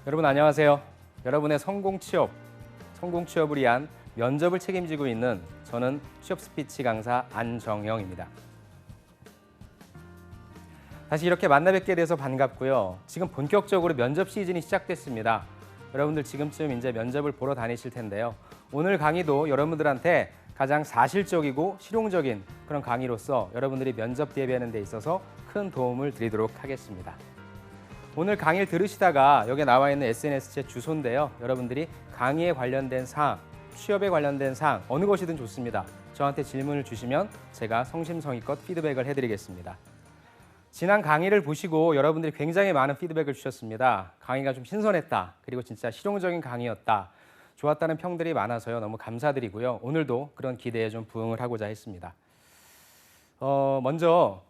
여러분 안녕하세요. 여러분의 성공 취업을 위한 면접을 책임지고 있는 저는 취업 스피치 강사 안정영입니다. 다시 이렇게 만나 뵙게 돼서 반갑고요. 지금 본격적으로 면접 시즌이 시작됐습니다. 여러분들 지금쯤 이제 면접을 보러 다니실 텐데요. 오늘 강의도 여러분들한테 가장 사실적이고 실용적인 그런 강의로서 여러분들이 면접 대비하는 데 있어서 큰 도움을 드리도록 하겠습니다. 오늘 강의를 들으시다가 여기 나와 있는 SNS 제 주소인데요. 여러분들이 강의에 관련된 사항, 취업에 관련된 사항 어느 것이든 좋습니다. 저한테 질문을 주시면 제가 성심성의껏 피드백을 해드리겠습니다. 지난 강의를 보시고 여러분들이 굉장히 많은 피드백을 주셨습니다. 강의가 좀 신선했다. 그리고 진짜 실용적인 강의였다. 좋았다는 평들이 많아서요. 너무 감사드리고요. 오늘도 그런 기대에 좀 부응을 하고자 했습니다. 먼저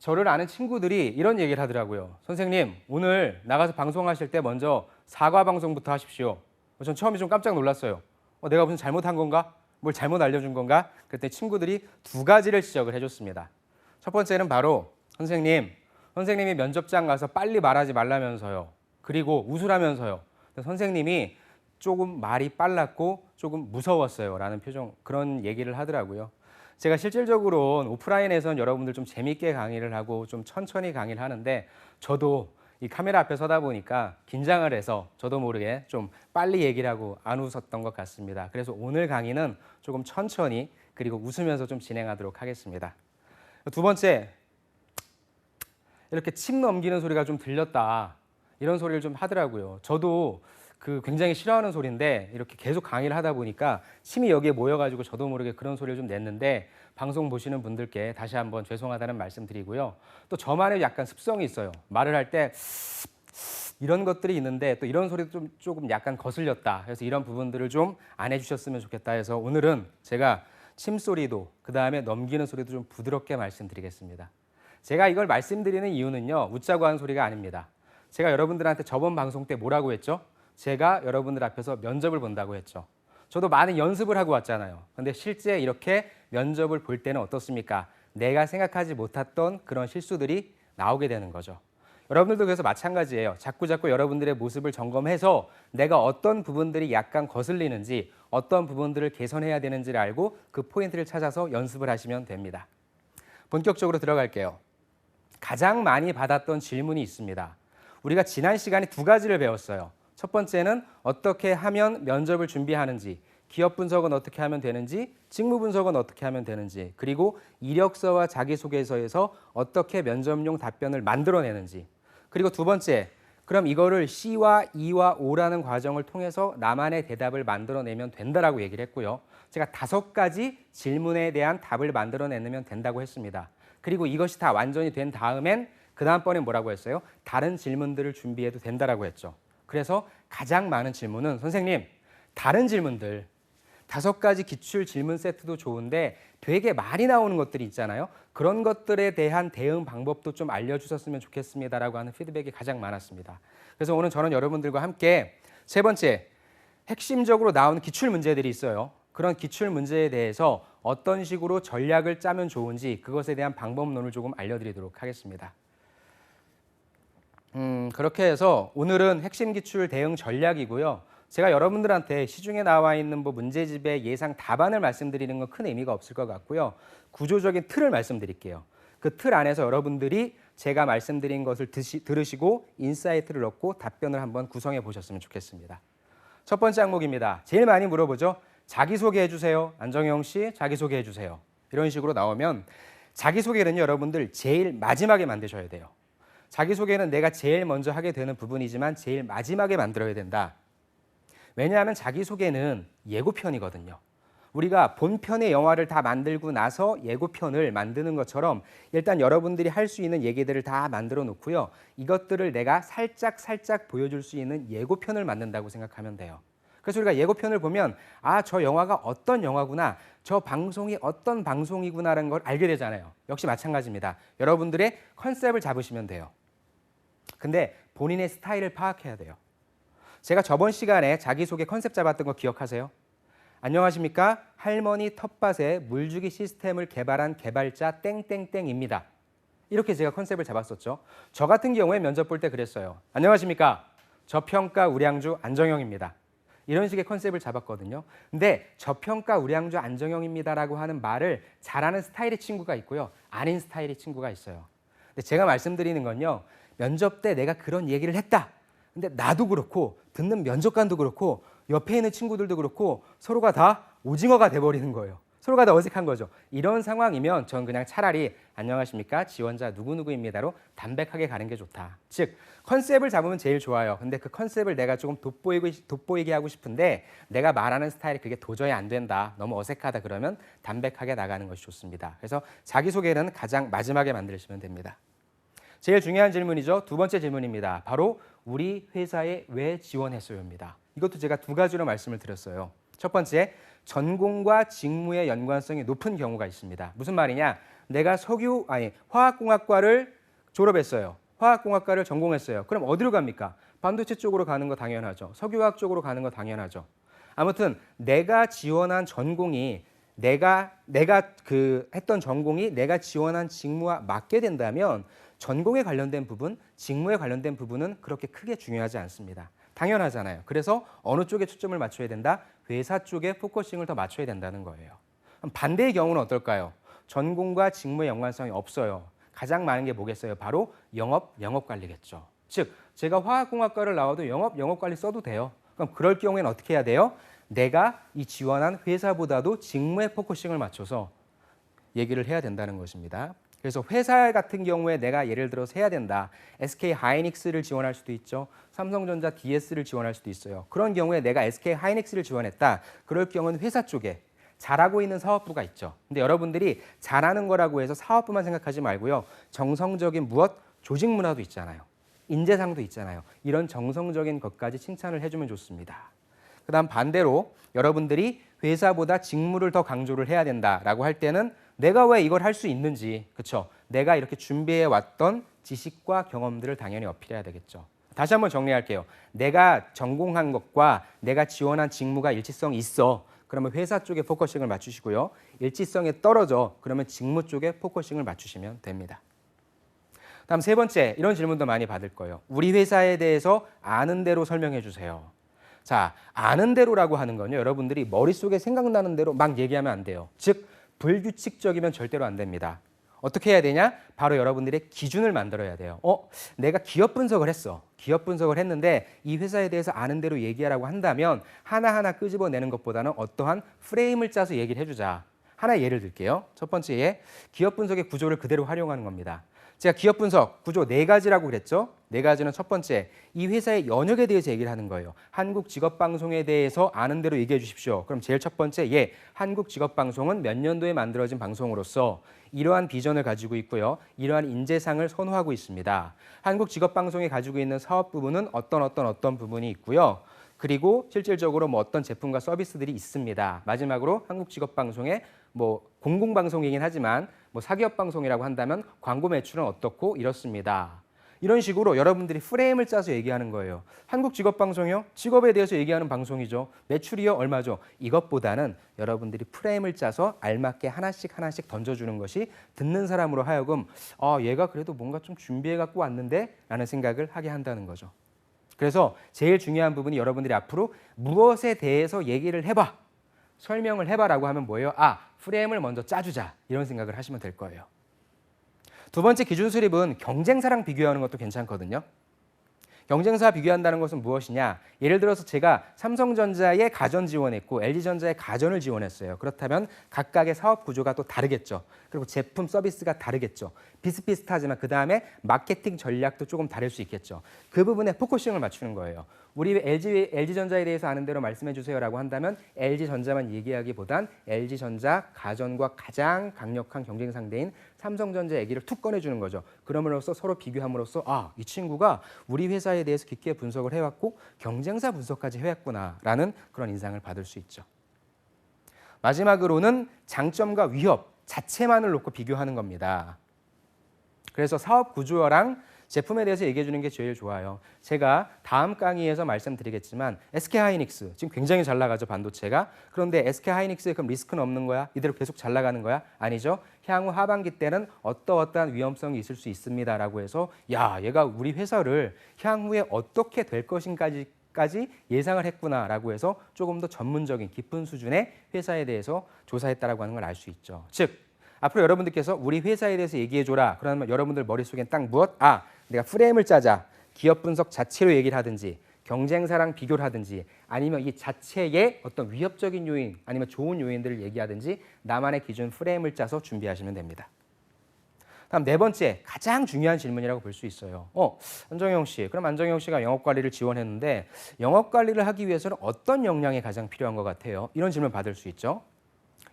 저를 아는 친구들이 이런 얘기를 하더라고요. 선생님, 오늘 나가서 방송하실 때 먼저 사과 방송부터 하십시오. 전 처음에 좀 깜짝 놀랐어요. 내가 무슨 잘못한 건가? 뭘 잘못 알려준 건가? 그랬더니 친구들이 두 가지를 지적을 해줬습니다. 첫 번째는 바로 선생님이 면접장 가서 빨리 말하지 말라면서요. 그리고 웃으라면서요. 선생님이 조금 말이 빨랐고 조금 무서웠어요. 라는 그런 얘기를 하더라고요. 제가 실질적으로 오프라인에서는 여러분들 좀 재밌게 강의를 하고 좀 천천히 강의를 하는데 저도 이 카메라 앞에 서다 보니까 긴장을 해서 저도 모르게 좀 빨리 얘기를 하고 안 웃었던 것 같습니다. 그래서 오늘 강의는 조금 천천히 그리고 웃으면서 좀 진행하도록 하겠습니다. 두 번째, 이렇게 침 넘기는 소리가 좀 들렸다. 이런 소리를 좀 하더라고요. 저도 굉장히 싫어하는 소리인데 이렇게 계속 강의를 하다 보니까 침이 여기에 모여가지고 저도 모르게 그런 소리를 좀 냈는데 방송 보시는 분들께 다시 한번 죄송하다는 말씀 드리고요. 또 저만의 약간 습성이 있어요. 말을 할 때 이런 것들이 있는데 또 이런 소리도 조금 약간 거슬렸다. 그래서 이런 부분들을 좀 안 해주셨으면 좋겠다 해서 오늘은 제가 침 소리도 그다음에 넘기는 소리도 좀 부드럽게 말씀드리겠습니다. 제가 이걸 말씀드리는 이유는요. 웃자고 하는 소리가 아닙니다. 제가 여러분들한테 저번 방송 때 뭐라고 했죠? 제가 여러분들 앞에서 면접을 본다고 했죠. 저도 많은 연습을 하고 왔잖아요. 근데 실제 이렇게 면접을 볼 때는 어떻습니까? 내가 생각하지 못했던 그런 실수들이 나오게 되는 거죠. 여러분들도 그래서 마찬가지예요. 자꾸 여러분들의 모습을 점검해서 내가 어떤 부분들이 약간 거슬리는지 어떤 부분들을 개선해야 되는지를 알고 그 포인트를 찾아서 연습을 하시면 됩니다. 본격적으로 들어갈게요. 가장 많이 받았던 질문이 있습니다. 우리가 지난 시간에 두 가지를 배웠어요. 첫 번째는 어떻게 하면 면접을 준비하는지, 기업 분석은 어떻게 하면 되는지, 직무 분석은 어떻게 하면 되는지, 그리고 이력서와 자기소개서에서 어떻게 면접용 답변을 만들어내는지, 그리고 두 번째, 그럼 이거를 C와 E와 O라는 과정을 통해서 나만의 대답을 만들어내면 된다라고 얘기를 했고요. 제가 5가지 질문에 대한 답을 만들어내면 된다고 했습니다. 그리고 이것이 다 완전히 된 다음엔 그 다음번에 뭐라고 했어요? 다른 질문들을 준비해도 된다라고 했죠. 그래서 가장 많은 질문은 선생님, 다른 질문들 5가지 기출 질문 세트도 좋은데 되게 많이 나오는 것들이 있잖아요. 그런 것들에 대한 대응 방법도 좀 알려주셨으면 좋겠습니다라고 하는 피드백이 가장 많았습니다. 그래서 오늘 저는 여러분들과 함께 세 번째, 핵심적으로 나오는 기출 문제들이 있어요. 그런 기출 문제에 대해서 어떤 식으로 전략을 짜면 좋은지 그것에 대한 방법론을 조금 알려드리도록 하겠습니다. 그렇게 해서 오늘은 핵심 기출 대응 전략이고요. 제가 여러분들한테 시중에 나와 있는 문제집의 예상 답안을 말씀드리는 건 큰 의미가 없을 것 같고요. 구조적인 틀을 말씀드릴게요. 그 틀 안에서 여러분들이 제가 말씀드린 것을 들으시고 인사이트를 얻고 답변을 한번 구성해 보셨으면 좋겠습니다. 첫 번째 항목입니다. 제일 많이 물어보죠. 자기소개해 주세요. 안정영 씨 자기소개해 주세요. 이런 식으로 나오면 자기소개는 여러분들 제일 마지막에 만드셔야 돼요. 자기소개는 내가 제일 먼저 하게 되는 부분이지만 제일 마지막에 만들어야 된다. 왜냐하면 자기소개는 예고편이거든요. 우리가 본편의 영화를 다 만들고 나서 예고편을 만드는 것처럼 일단 여러분들이 할 수 있는 얘기들을 다 만들어 놓고요. 이것들을 내가 살짝 보여줄 수 있는 예고편을 만든다고 생각하면 돼요. 그래서 우리가 예고편을 보면 저 영화가 어떤 영화구나, 저 방송이 어떤 방송이구나라는 걸 알게 되잖아요. 역시 마찬가지입니다. 여러분들의 컨셉을 잡으시면 돼요. 근데 본인의 스타일을 파악해야 돼요. 제가 저번 시간에 자기소개 컨셉 잡았던 거 기억하세요? 안녕하십니까? 할머니 텃밭에 물주기 시스템을 개발한 개발자 땡땡땡입니다. 이렇게 제가 컨셉을 잡았었죠. 저 같은 경우에 면접 볼 때 그랬어요. 안녕하십니까? 저평가 우량주 안정영입니다. 이런 식의 컨셉을 잡았거든요. 근데 저평가 우량주 안정영입니다라고 하는 말을 잘하는 스타일의 친구가 있고요. 아닌 스타일의 친구가 있어요. 근데 제가 말씀드리는 건요. 면접 때 내가 그런 얘기를 했다. 근데 나도 그렇고 듣는 면접관도 그렇고 옆에 있는 친구들도 그렇고 서로가 다 오징어가 돼버리는 거예요. 서로가 다 어색한 거죠. 이런 상황이면 전 그냥 차라리 안녕하십니까? 지원자 누구누구입니다로 담백하게 가는 게 좋다. 즉 컨셉을 잡으면 제일 좋아요. 근데 그 컨셉을 내가 조금 돋보이게 하고 싶은데 내가 말하는 스타일이 그게 도저히 안 된다. 너무 어색하다 그러면 담백하게 나가는 것이 좋습니다. 그래서 자기소개는 가장 마지막에 만드시면 됩니다. 제일 중요한 질문이죠. 두 번째 질문입니다. 바로 우리 회사에 왜 지원했어요입니다. 이것도 제가 두 가지로 말씀을 드렸어요. 첫 번째, 전공과 직무의 연관성이 높은 경우가 있습니다. 무슨 말이냐? 내가 화학공학과를 졸업했어요. 화학공학과를 전공했어요. 그럼 어디로 갑니까? 반도체 쪽으로 가는 거 당연하죠. 석유화학 쪽으로 가는 거 당연하죠. 아무튼 내가 지원한 전공이 내가 했던 전공이 내가 지원한 직무와 맞게 된다면 전공에 관련된 부분, 직무에 관련된 부분은 그렇게 크게 중요하지 않습니다. 당연하잖아요. 그래서 어느 쪽에 초점을 맞춰야 된다? 회사 쪽에 포커싱을 더 맞춰야 된다는 거예요. 반대의 경우는 어떨까요? 전공과 직무의 연관성이 없어요. 가장 많은 게 뭐겠어요? 바로 영업관리겠죠. 즉, 제가 화학공학과를 나와도 영업관리 써도 돼요. 그럼 그럴 경우에는 어떻게 해야 돼요? 내가 이 지원한 회사보다도 직무에 포커싱을 맞춰서 얘기를 해야 된다는 것입니다. 그래서 회사 같은 경우에 내가 예를 들어서 해야 된다. SK 하이닉스를 지원할 수도 있죠. 삼성전자 DS를 지원할 수도 있어요. 그런 경우에 내가 SK 하이닉스를 지원했다. 그럴 경우는 회사 쪽에 잘하고 있는 사업부가 있죠. 근데 여러분들이 잘하는 거라고 해서 사업부만 생각하지 말고요. 정성적인 조직 문화도 있잖아요. 인재상도 있잖아요. 이런 정성적인 것까지 칭찬을 해주면 좋습니다. 그다음 반대로 여러분들이 회사보다 직무를 더 강조를 해야 된다라고 할 때는 내가 왜 이걸 할 수 있는지, 그렇죠? 내가 이렇게 준비해 왔던 지식과 경험들을 당연히 어필해야 되겠죠. 다시 한번 정리할게요. 내가 전공한 것과 내가 지원한 직무가 일치성이 있어. 그러면 회사 쪽에 포커싱을 맞추시고요. 일치성이 떨어져. 그러면 직무 쪽에 포커싱을 맞추시면 됩니다. 다음 세 번째, 이런 질문도 많이 받을 거예요. 우리 회사에 대해서 아는 대로 설명해 주세요. 자, 아는 대로라고 하는 건요. 여러분들이 머릿속에 생각나는 대로 막 얘기하면 안 돼요. 즉, 불규칙적이면 절대로 안 됩니다. 어떻게 해야 되냐? 바로 여러분들의 기준을 만들어야 돼요. 내가 기업 분석을 했어. 기업 분석을 했는데 이 회사에 대해서 아는 대로 얘기하라고 한다면 하나하나 끄집어내는 것보다는 어떠한 프레임을 짜서 얘기를 해주자. 하나 예를 들게요. 첫 번째 예, 기업 분석의 구조를 그대로 활용하는 겁니다. 제가 기업 분석 구조 4가지라고 그랬죠. 4가지는 첫 번째, 이 회사의 연역에 대해서 얘기를 하는 거예요. 한국직업방송에 대해서 아는 대로 얘기해 주십시오. 그럼 제일 첫 번째, 예, 한국직업방송은 몇 년도에 만들어진 방송으로서 이러한 비전을 가지고 있고요. 이러한 인재상을 선호하고 있습니다. 한국직업방송이 가지고 있는 사업 부분은 어떤 부분이 있고요. 그리고 실질적으로 어떤 제품과 서비스들이 있습니다. 마지막으로 한국직업방송의 공공방송이긴 하지만 사기업방송이라고 한다면 광고 매출은 어떻고 이렇습니다. 이런 식으로 여러분들이 프레임을 짜서 얘기하는 거예요. 한국직업방송이요? 직업에 대해서 얘기하는 방송이죠. 매출이요? 얼마죠? 이것보다는 여러분들이 프레임을 짜서 알맞게 하나씩 던져주는 것이 듣는 사람으로 하여금 얘가 그래도 뭔가 좀 준비해 갖고 왔는데? 라는 생각을 하게 한다는 거죠. 그래서 제일 중요한 부분이 여러분들이 앞으로 무엇에 대해서 얘기를 해봐, 설명을 해봐라고 하면 뭐예요? 프레임을 먼저 짜주자. 이런 생각을 하시면 될 거예요. 두 번째 기준 수립은 경쟁사랑 비교하는 것도 괜찮거든요. 경쟁사 비교한다는 것은 무엇이냐? 예를 들어서 제가 삼성전자에 가전 지원했고 LG전자에 가전을 지원했어요. 그렇다면 각각의 사업 구조가 또 다르겠죠. 그리고 제품 서비스가 다르겠죠. 비슷비슷하지만 그 다음에 마케팅 전략도 조금 다를 수 있겠죠. 그 부분에 포커싱을 맞추는 거예요. 우리 LG전자에 대해서 아는 대로 말씀해 주세요라고 한다면 LG전자만 얘기하기보단 LG전자 가전과 가장 강력한 경쟁 상대인 삼성전자 얘기를 툭 꺼내주는 거죠. 그럼으로써 서로 비교함으로써 이 친구가 우리 회사에 대해서 깊게 분석을 해왔고 경쟁사 분석까지 해왔구나라는 그런 인상을 받을 수 있죠. 마지막으로는 장점과 위협 자체만을 놓고 비교하는 겁니다. 그래서 사업 구조랑 제품에 대해서 얘기해 주는 게 제일 좋아요. 제가 다음 강의에서 말씀드리겠지만 SK하이닉스 지금 굉장히 잘 나가죠, 반도체가. 그런데 SK하이닉스에 그럼 리스크는 없는 거야? 이대로 계속 잘 나가는 거야? 아니죠. 향후 하반기 때는 어떠어떠한 위험성이 있을 수 있습니다라고 해서 야, 얘가 우리 회사를 향후에 어떻게 될 것인가까지 예상을 했구나라고 해서 조금 더 전문적인 깊은 수준의 회사에 대해서 조사했다라고 하는 걸 알 수 있죠. 즉 앞으로 여러분들께서 우리 회사에 대해서 얘기해줘라. 그러면 여러분들 머릿속엔 딱 무엇? 아, 내가 프레임을 짜자. 기업 분석 자체로 얘기를 하든지 경쟁사랑 비교를 하든지 아니면 이 자체의 어떤 위협적인 요인 아니면 좋은 요인들을 얘기하든지 나만의 기준 프레임을 짜서 준비하시면 됩니다. 다음 네 번째, 가장 중요한 질문이라고 볼 수 있어요. 안정영 씨, 그럼 안정영 씨가 영업관리를 지원했는데 영업관리를 하기 위해서는 어떤 역량이 가장 필요한 것 같아요? 이런 질문 받을 수 있죠.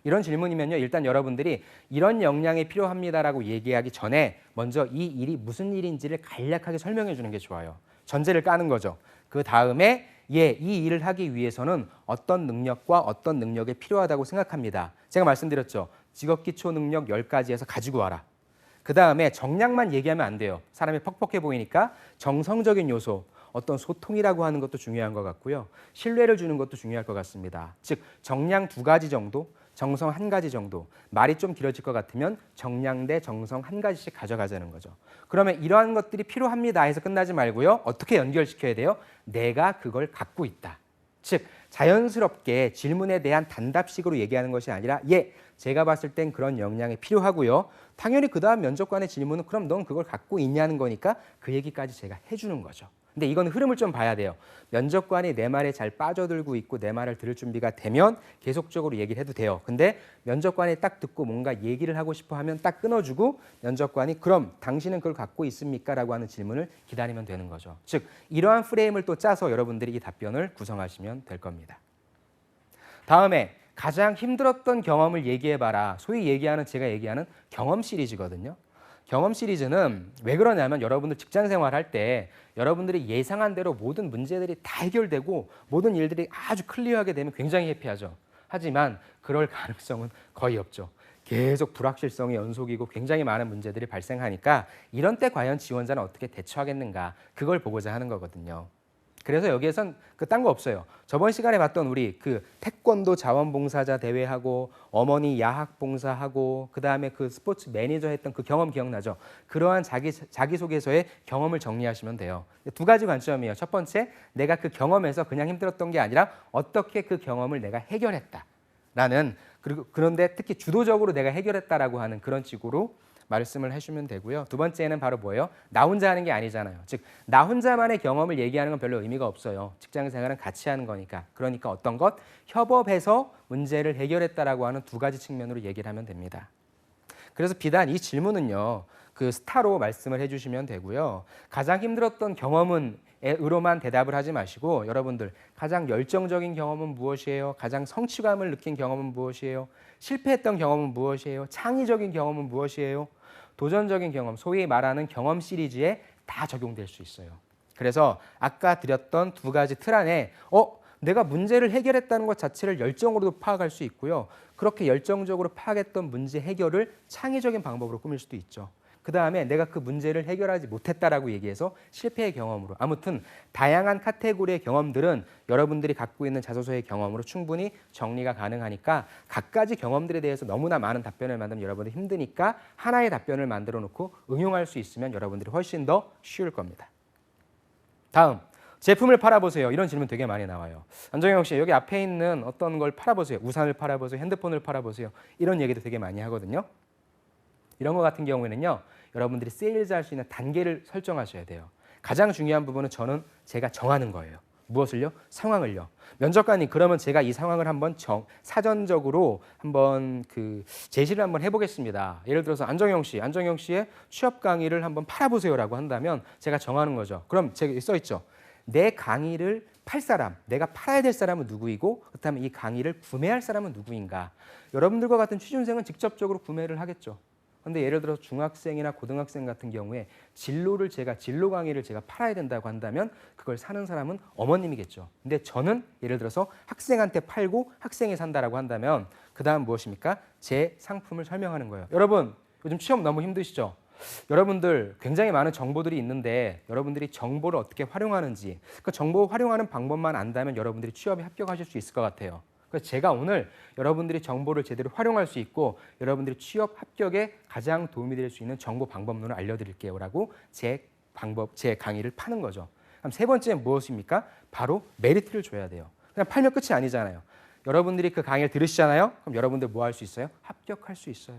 이런 질문이면요, 일단 여러분들이 이런 역량이 필요합니다라고 얘기하기 전에 먼저 이 일이 무슨 일인지를 간략하게 설명해 주는 게 좋아요. 전제를 까는 거죠. 그 다음에 이 일을 하기 위해서는 어떤 능력과 어떤 능력이 필요하다고 생각합니다. 제가 말씀드렸죠. 직업기초 능력 10가지에서 가지고 와라. 그 다음에 정량만 얘기하면 안 돼요. 사람이 퍽퍽해 보이니까 정성적인 요소, 어떤 소통이라고 하는 것도 중요한 것 같고요. 신뢰를 주는 것도 중요할 것 같습니다. 즉 정량 2가지 정도, 정성 1가지 정도. 말이 좀 길어질 것 같으면 정량 대 정성 1가지씩 가져가자는 거죠. 그러면 이러한 것들이 필요합니다 해서 끝나지 말고요. 어떻게 연결시켜야 돼요? 내가 그걸 갖고 있다. 즉 자연스럽게 질문에 대한 단답식으로 얘기하는 것이 아니라 제가 봤을 땐 그런 역량이 필요하고요. 당연히 그 다음 면접관의 질문은 그럼 넌 그걸 갖고 있냐는 거니까 그 얘기까지 제가 해주는 거죠. 근데 이건 흐름을 좀 봐야 돼요. 면접관이 내 말에 잘 빠져들고 있고 내 말을 들을 준비가 되면 계속적으로 얘기를 해도 돼요. 근데 면접관이 딱 듣고 뭔가 얘기를 하고 싶어 하면 딱 끊어주고 면접관이 그럼 당신은 그걸 갖고 있습니까? 라고 하는 질문을 기다리면 되는 거죠. 즉 이러한 프레임을 또 짜서 여러분들이 이 답변을 구성하시면 될 겁니다. 다음에 가장 힘들었던 경험을 얘기해봐라. 소위 제가 얘기하는 경험 시리즈거든요. 경험 시리즈는 왜 그러냐면 여러분들 직장 생활할 때 여러분들이 예상한 대로 모든 문제들이 다 해결되고 모든 일들이 아주 클리어하게 되면 굉장히 해피하죠. 하지만 그럴 가능성은 거의 없죠. 계속 불확실성의 연속이고 굉장히 많은 문제들이 발생하니까 이런 때 과연 지원자는 어떻게 대처하겠는가 그걸 보고자 하는 거거든요. 그래서 여기에선 딴 거 없어요. 저번 시간에 봤던 우리 그 태권도 자원봉사자 대회하고 어머니 야학봉사하고 그다음에 그 스포츠 매니저 했던 그 경험 기억나죠? 그러한 자기소개서의 경험을 정리하시면 돼요. 2가지 관점이에요. 첫 번째, 내가 그 경험에서 그냥 힘들었던 게 아니라 어떻게 그 경험을 내가 해결했다라는 그런데 특히 주도적으로 내가 해결했다라고 하는 그런 식으로 말씀을 해주면 되고요. 2번째는 바로 뭐예요? 나 혼자 하는 게 아니잖아요. 즉, 나 혼자만의 경험을 얘기하는 건 별로 의미가 없어요. 직장 생활은 같이 하는 거니까. 그러니까 어떤 것? 협업해서 문제를 해결했다라고 하는 2가지 측면으로 얘기를 하면 됩니다. 그래서 비단 이 질문은요. 그 스타로 말씀을 해주시면 되고요. 가장 힘들었던 경험은 으로만 대답을 하지 마시고 여러분들 가장 열정적인 경험은 무엇이에요? 가장 성취감을 느낀 경험은 무엇이에요? 실패했던 경험은 무엇이에요? 창의적인 경험은 무엇이에요? 도전적인 경험, 소위 말하는 경험 시리즈에 다 적용될 수 있어요. 그래서 아까 드렸던 2가지 틀 안에 내가 문제를 해결했다는 것 자체를 열정으로도 파악할 수 있고요. 그렇게 열정적으로 파악했던 문제 해결을 창의적인 방법으로 꾸밀 수도 있죠. 그 다음에 내가 그 문제를 해결하지 못했다라고 얘기해서 실패의 경험으로 아무튼 다양한 카테고리의 경험들은 여러분들이 갖고 있는 자소서의 경험으로 충분히 정리가 가능하니까 각가지 경험들에 대해서 너무나 많은 답변을 만들면 여러분들이 힘드니까 하나의 답변을 만들어 놓고 응용할 수 있으면 여러분들이 훨씬 더 쉬울 겁니다. 다음, 제품을 팔아보세요. 이런 질문 되게 많이 나와요. 안정영 씨, 여기 앞에 있는 어떤 걸 팔아보세요. 우산을 팔아보세요. 핸드폰을 팔아보세요. 이런 얘기도 되게 많이 하거든요. 이런 거 같은 경우에는요. 여러분들이 세일즈 할 수 있는 단계를 설정하셔야 돼요. 가장 중요한 부분은 제가 정하는 거예요. 무엇을요? 상황을요. 면접관님, 그러면 제가 이 상황을 한번 사전적으로 한번 제시를 한번 해보겠습니다. 예를 들어서 안정영 씨의 취업 강의를 한번 팔아보세요라고 한다면 제가 정하는 거죠. 그럼 제가 써 있죠. 내 강의를 팔 사람, 내가 팔아야 될 사람은 누구이고 그렇다면 이 강의를 구매할 사람은 누구인가. 여러분들과 같은 취준생은 직접적으로 구매를 하겠죠. 그런데 예를 들어서 중학생이나 고등학생 같은 경우에 진로 강의를 제가 팔아야 된다고 한다면 그걸 사는 사람은 어머님이겠죠. 근데 저는 예를 들어서 학생한테 팔고 학생이 산다라고 한다면 그 다음 무엇입니까? 제 상품을 설명하는 거예요. 여러분, 요즘 취업 너무 힘드시죠? 여러분들 굉장히 많은 정보들이 있는데 여러분들이 정보를 어떻게 활용하는지 그 정보 활용하는 방법만 안다면 여러분들이 취업에 합격하실 수 있을 것 같아요. 그래서 제가 오늘 여러분들이 정보를 제대로 활용할 수 있고 여러분들이 취업 합격에 가장 도움이 될 수 있는 정보 방법론을 알려드릴게요라고 제 강의를 파는 거죠. 그럼 세 번째는 무엇입니까? 바로 메리트를 줘야 돼요. 그냥 팔면 끝이 아니잖아요. 여러분들이 그 강의를 들으시잖아요. 그럼 여러분들 뭐 할 수 있어요? 합격할 수 있어요.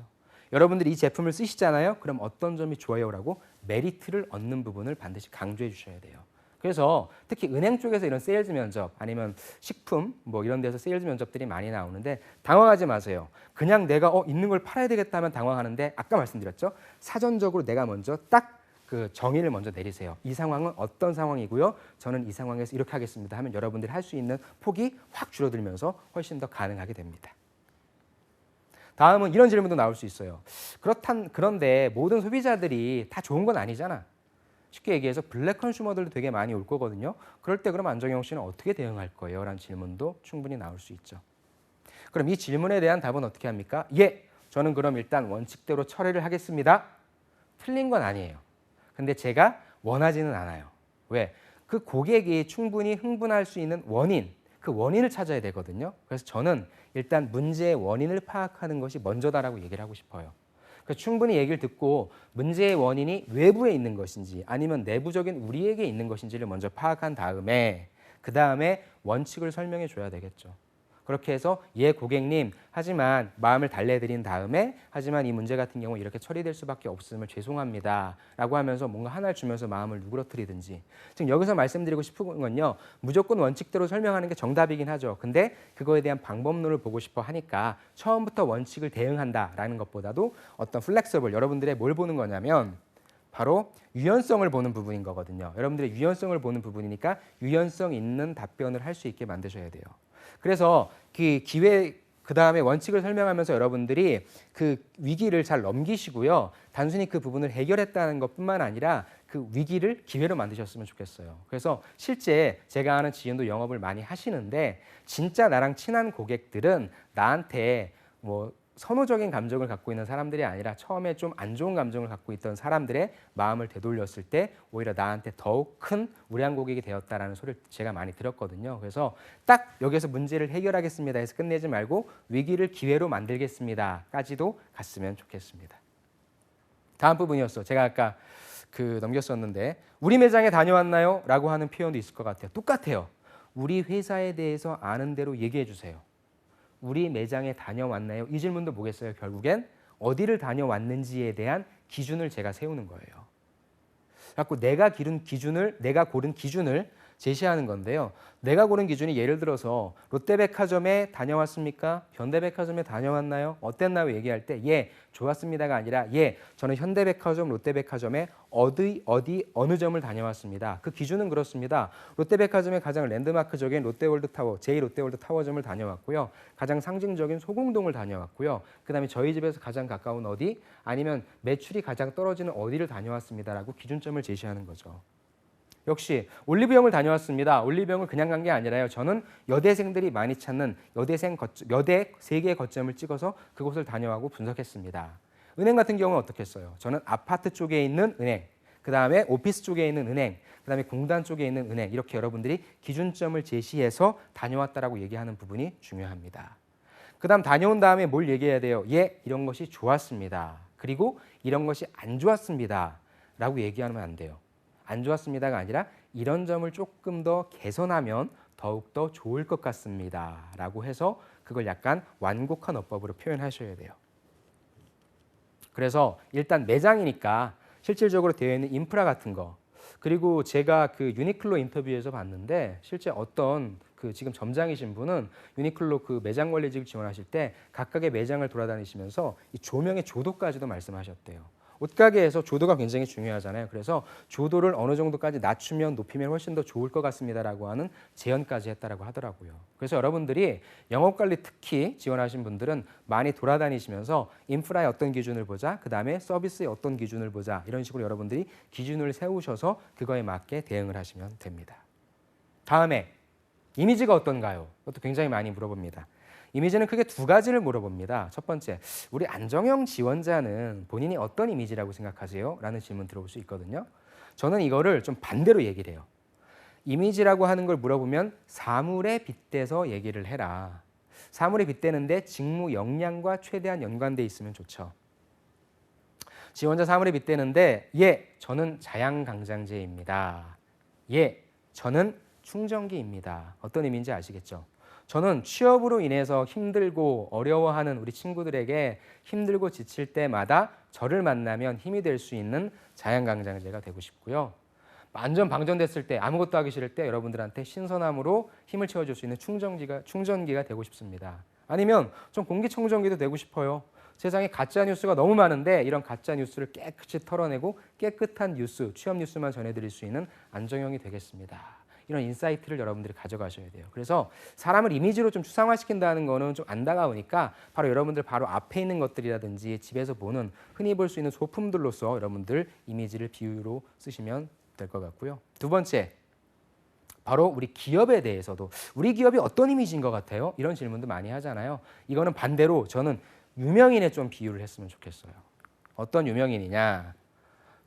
여러분들이 이 제품을 쓰시잖아요. 그럼 어떤 점이 좋아요라고 메리트를 얻는 부분을 반드시 강조해 주셔야 돼요. 그래서 특히 은행 쪽에서 이런 세일즈 면접 아니면 식품 뭐 이런 데서 세일즈 면접들이 많이 나오는데 당황하지 마세요. 그냥 내가 있는 걸 팔아야 되겠다 하면 당황하는데 아까 말씀드렸죠. 사전적으로 내가 먼저 딱 그 정의를 먼저 내리세요. 이 상황은 어떤 상황이고요. 저는 이 상황에서 이렇게 하겠습니다 하면 여러분들이 할 수 있는 폭이 확 줄어들면서 훨씬 더 가능하게 됩니다. 다음은 이런 질문도 나올 수 있어요. 그런데 모든 소비자들이 다 좋은 건 아니잖아. 쉽게 얘기해서 블랙 컨슈머들도 되게 많이 올 거거든요. 그럴 때 그럼 안정영 씨는 어떻게 대응할 거예요? 라는 질문도 충분히 나올 수 있죠. 그럼 이 질문에 대한 답은 어떻게 합니까? 예, 저는 그럼 일단 원칙대로 처리를 하겠습니다. 틀린 건 아니에요. 근데 제가 원하지는 않아요. 왜? 그 고객이 충분히 흥분할 수 있는 원인, 그 원인을 찾아야 되거든요. 그래서 저는 일단 문제의 원인을 파악하는 것이 먼저다라고 얘기를 하고 싶어요. 그래서 충분히 얘기를 듣고 문제의 원인이 외부에 있는 것인지 아니면 내부적인 우리에게 있는 것인지를 먼저 파악한 다음에 그 다음에 원칙을 설명해 줘야 되겠죠. 그렇게 해서 예 고객님 하지만 마음을 달래드린 다음에 하지만 이 문제 같은 경우 이렇게 처리될 수밖에 없음을 죄송합니다 라고 하면서 뭔가 하나를 주면서 마음을 누그러뜨리든지 지금 여기서 말씀드리고 싶은 건요 무조건 원칙대로 설명하는 게 정답이긴 하죠. 근데 그거에 대한 방법론을 보고 싶어 하니까 처음부터 원칙을 대응한다라는 것보다도 어떤 플렉서블 여러분들의 뭘 보는 거냐면 바로 유연성을 보는 부분인 거거든요. 여러분들의 유연성을 보는 부분이니까 유연성 있는 답변을 할 수 있게 만드셔야 돼요. 그래서 그 다음에 원칙을 설명하면서 여러분들이 그 위기를 잘 넘기시고요. 단순히 그 부분을 해결했다는 것뿐만 아니라 그 위기를 기회로 만드셨으면 좋겠어요. 그래서 실제 제가 아는 지인도 영업을 많이 하시는데 진짜 나랑 친한 고객들은 나한테 뭐 선호적인 감정을 갖고 있는 사람들이 아니라 처음에 좀 안 좋은 감정을 갖고 있던 사람들의 마음을 되돌렸을 때 오히려 나한테 더욱 큰 우량 고객이 되었다라는 소리를 제가 많이 들었거든요. 그래서 딱 여기서 문제를 해결하겠습니다 해서 끝내지 말고 위기를 기회로 만들겠습니다까지도 갔으면 좋겠습니다. 다음 부분이었어. 제가 아까 넘겼었는데 우리 매장에 다녀왔나요? 라고 하는 표현도 있을 것 같아요. 똑같아요. 우리 회사에 대해서 아는 대로 얘기해 주세요. 우리 매장에 다녀왔나요? 이 질문도 뭐겠어요? 결국엔 어디를 다녀왔는지에 대한 기준을 제가 세우는 거예요. 그래서 내가 고른 기준을 제시하는 건데요. 내가 고른 기준이 예를 들어서 롯데백화점에 다녀왔습니까? 현대백화점에 다녀왔나요? 어땠나요? 얘기할 때 예, 좋았습니다가 아니라 예, 저는 현대백화점, 롯데백화점에 어느 점을 다녀왔습니다. 그 기준은 그렇습니다. 롯데백화점의 가장 랜드마크적인 롯데월드타워, 제2롯데월드타워점을 다녀왔고요. 가장 상징적인 소공동을 다녀왔고요. 그다음에 저희 집에서 가장 가까운 어디 아니면 매출이 가장 떨어지는 어디를 다녀왔습니다라고 기준점을 제시하는 거죠. 역시 올리브영을 다녀왔습니다. 올리브영을 그냥 간 게 아니라요. 저는 여대생들이 많이 찾는 여대 3개의 거점을 찍어서 그곳을 다녀가고 분석했습니다. 은행 같은 경우는 어떻게 했어요? 저는 아파트 쪽에 있는 은행, 그 다음에 오피스 쪽에 있는 은행, 그 다음에 공단 쪽에 있는 은행 이렇게 여러분들이 기준점을 제시해서 다녀왔다라고 얘기하는 부분이 중요합니다. 그 다음 다녀온 다음에 뭘 얘기해야 돼요? 예, 이런 것이 좋았습니다. 그리고 이런 것이 안 좋았습니다. 라고 얘기하면 안 돼요. 안 좋았습니다가 아니라 이런 점을 조금 더 개선하면 더욱더 좋을 것 같습니다. 라고 해서 그걸 약간 완곡한 어법으로 표현하셔야 돼요. 그래서 일단 매장이니까 실질적으로 되어 있는 인프라 같은 거 그리고 제가 유니클로 인터뷰에서 봤는데 실제 어떤 지금 점장이신 분은 유니클로 매장 관리직을 지원하실 때 각각의 매장을 돌아다니시면서 이 조명의 조도까지도 말씀하셨대요. 옷가게에서 조도가 굉장히 중요하잖아요. 그래서 조도를 어느 정도까지 낮추면 높이면 훨씬 더 좋을 것 같습니다라고 하는 제언까지 했다라고 하더라고요. 그래서 여러분들이 영업관리 특히 지원하신 분들은 많이 돌아다니시면서 인프라의 어떤 기준을 보자, 그 다음에 서비스의 어떤 기준을 보자 이런 식으로 여러분들이 기준을 세우셔서 그거에 맞게 대응을 하시면 됩니다. 다음에 이미지가 어떤가요? 그것도 굉장히 많이 물어봅니다. 이미지는 크게 두 가지를 물어봅니다. 첫 번째, 우리 안정형 지원자는 본인이 어떤 이미지라고 생각하세요? 라는 질문 들어볼 수 있거든요. 저는 이거를 좀 반대로 얘기를 해요. 이미지라고 하는 걸 물어보면 사물에 빗대서 얘기를 해라. 사물에 빗대는데 직무 역량과 최대한 연관돼 있으면 좋죠. 지원자 사물에 빗대는데 예, 저는 자양강장제입니다. 예, 저는 충전기입니다. 어떤 의미인지 아시겠죠? 저는 취업으로 인해서 힘들고 어려워하는 우리 친구들에게 힘들고 지칠 때마다 저를 만나면 힘이 될 수 있는 자양강장제가 되고 싶고요. 완전 방전됐을 때 아무것도 하기 싫을 때 여러분들한테 신선함으로 힘을 채워줄 수 있는 충전기가 되고 싶습니다. 아니면 좀 공기청정기도 되고 싶어요. 세상에 가짜 뉴스가 너무 많은데 이런 가짜 뉴스를 깨끗이 털어내고 깨끗한 뉴스, 취업 뉴스만 전해드릴 수 있는 안정형이 되겠습니다. 이런 인사이트를 여러분들이 가져가셔야 돼요. 그래서 사람을 이미지로 좀 추상화시킨다는 거는 좀 안다가오니까 바로 여러분들 바로 앞에 있는 것들이라든지 집에서 보는 흔히 볼 수 있는 소품들로서 여러분들 이미지를 비유로 쓰시면 될 것 같고요. 두 번째, 바로 우리 기업에 대해서도 우리 기업이 어떤 이미지인 것 같아요? 이런 질문도 많이 하잖아요. 이거는 반대로 저는 유명인에 좀 비유를 했으면 좋겠어요. 어떤 유명인이냐?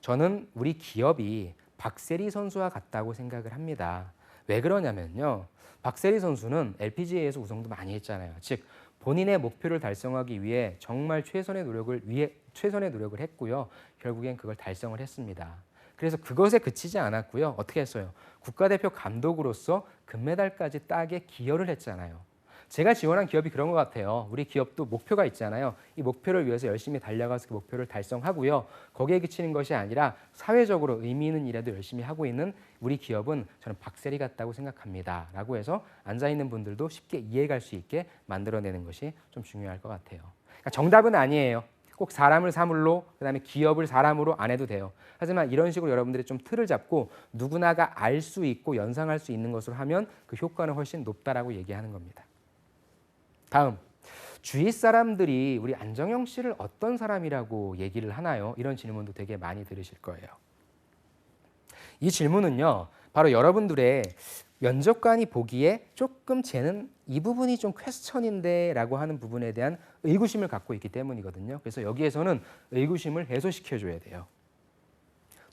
저는 우리 기업이 박세리 선수와 같다고 생각을 합니다. 왜 그러냐면요. 박세리 선수는 LPGA에서 우승도 많이 했잖아요. 즉 본인의 목표를 달성하기 위해 정말 최선의 노력을 했고요. 결국엔 그걸 달성을 했습니다. 그래서 그것에 그치지 않았고요. 어떻게 했어요? 국가대표 감독으로서 금메달까지 따게 기여를 했잖아요. 제가 지원한 기업이 그런 것 같아요. 우리 기업도 목표가 있잖아요. 이 목표를 위해서 열심히 달려가서 그 목표를 달성하고요. 거기에 그치는 것이 아니라 사회적으로 의미 있는 일에도 열심히 하고 있는 우리 기업은 저는 박세리 같다고 생각합니다. 라고 해서 앉아있는 분들도 쉽게 이해할 수 있게 만들어내는 것이 좀 중요할 것 같아요. 그러니까 정답은 아니에요. 꼭 사람을 사물로, 그다음에 기업을 사람으로 안 해도 돼요. 하지만 이런 식으로 여러분들이 좀 틀을 잡고 누구나가 알 수 있고 연상할 수 있는 것으로 하면 그 효과는 훨씬 높다라고 얘기하는 겁니다. 다음, 주위 사람들이 우리 안정형 씨를 어떤 사람이라고 얘기를 하나요? 이런 질문도 되게 많이 들으실 거예요. 이 질문은요, 바로 여러분들의 면접관이 보기에 조금 쟤는 이 부분이 좀 퀘스천인데 라고 하는 부분에 대한 의구심을 갖고 있기 때문이거든요. 그래서 여기에서는 의구심을 해소시켜줘야 돼요.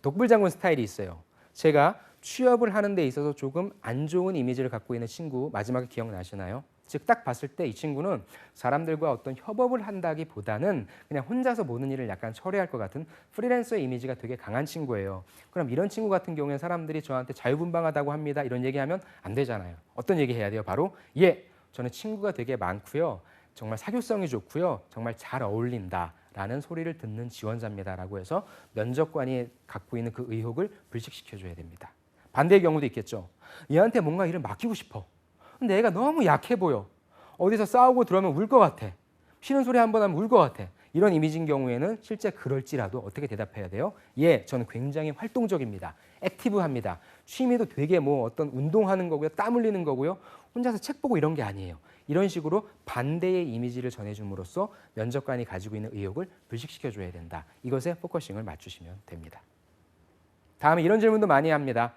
독불장군 스타일이 있어요. 제가 취업을 하는 데 있어서 조금 안 좋은 이미지를 갖고 있는 친구 마지막에 기억나시나요? 즉 딱 봤을 때 이 친구는 사람들과 어떤 협업을 한다기보다는 그냥 혼자서 모든 일을 약간 처리할 것 같은 프리랜서의 이미지가 되게 강한 친구예요. 그럼 이런 친구 같은 경우에 사람들이 저한테 자유분방하다고 합니다. 이런 얘기하면 안 되잖아요. 어떤 얘기 해야 돼요? 바로 예, 저는 친구가 되게 많고요. 정말 사교성이 좋고요. 정말 잘 어울린다. 라는 소리를 듣는 지원자입니다라고 해서 면접관이 갖고 있는 그 의혹을 불식시켜줘야 됩니다. 반대의 경우도 있겠죠. 얘한테 뭔가 일을 맡기고 싶어. 근데 애가 너무 약해 보여. 어디서 싸우고 들어오면 울 것 같아. 싫은 소리 한 번 하면 울 것 같아. 이런 이미지인 경우에는 실제 그럴지라도 어떻게 대답해야 돼요? 예, 저는 굉장히 활동적입니다. 액티브합니다. 취미도 되게 뭐 어떤 운동하는 거고요. 땀 흘리는 거고요. 혼자서 책 보고 이런 게 아니에요. 이런 식으로 반대의 이미지를 전해줌으로써 면접관이 가지고 있는 의혹을 불식시켜줘야 된다. 이것에 포커싱을 맞추시면 됩니다. 다음에 이런 질문도 많이 합니다.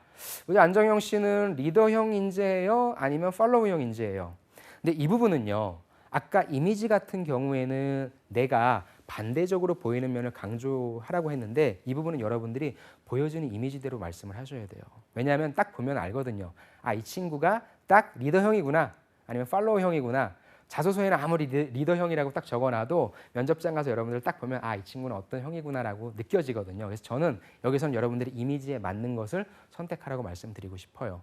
우리 안정형 씨는 리더형 인재예요? 아니면 팔로우형 인재예요? 근데 이 부분은요. 아까 이미지 같은 경우에는 내가 반대적으로 보이는 면을 강조하라고 했는데 이 부분은 여러분들이 보여주는 이미지대로 말씀을 하셔야 돼요. 왜냐하면 딱 보면 알거든요. 아, 이 친구가 딱 리더형이구나. 아니면 팔로우형이구나. 자소서에는 아무리 리더형이라고 딱 적어놔도 면접장 가서 여러분들 딱 보면 아, 이 친구는 어떤 형이구나라고 느껴지거든요. 그래서 저는 여기서는 여러분들이 이미지에 맞는 것을 선택하라고 말씀드리고 싶어요.